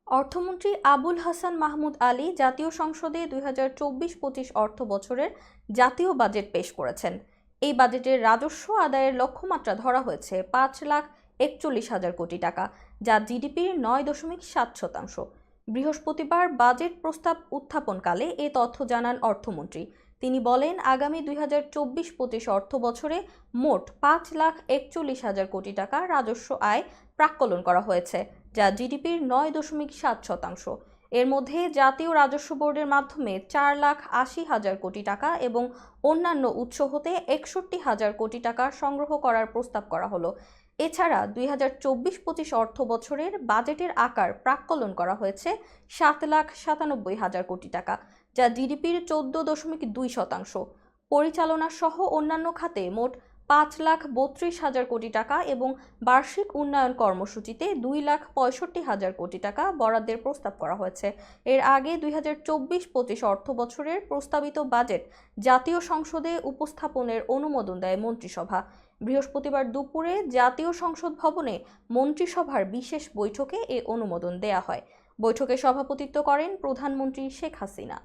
অর্থমন্ত্রী আবুল হাসান মাহমুদ আলী জাতীয় সংসদে 2024-25 অর্থ বছরের জাতীয় বাজেট পেশ করেছেন। এই বাজেটের রাজস্ব আদায়ের লক্ষ্যমাত্রা ধরা হয়েছে 5,41,000 কোটি টাকা, যা জিডিপির 9.7%। বৃহস্পতিবার বাজেট প্রস্তাব উত্থাপনকালে এ তথ্য জানান অর্থমন্ত্রী। তিনি বলেন, আগামী 2024-25 অর্থ বছরে মোট 5,41,000 কোটি টাকা রাজস্ব আয় প্রাক্কলন করা হয়েছে, যা জিডিপির 9.7%। এর মধ্যে জাতীয় রাজস্ব বোর্ডের মাধ্যমে 4,80,000 কোটি টাকা এবং অন্যান্য উৎস হতে 61,000 কোটি টাকা সংগ্রহ করার প্রস্তাব করা হলো। এছাড়া 2024-25 অর্থ বছরের বাজেটের আকার প্রাক্কলন করা হয়েছে 7,97,000 কোটি টাকা, যা জিডিপির 14.2%। পরিচালনা সহ অন্যান্য খাতে মোট 5,32,000 কোটি টাকা এবং বার্ষিক উন্নয়ন কর্মসূচিতে 2,65,000 কোটি টাকা বরাদ্দের প্রস্তাব করা হয়েছে। এর আগে 2024-25 অর্থ বছরের প্রস্তাবিত বাজেট জাতীয় সংসদে উপস্থাপনের অনুমোদন দেয় মন্ত্রিসভা। বৃহস্পতিবার দুপুরে জাতীয় সংসদ ভবনে মন্ত্রিসভার বিশেষ বৈঠকে এ অনুমোদন দেয়া হয়। বৈঠকে সভাপতিত্ব করেন প্রধানমন্ত্রী শেখ হাসিনা।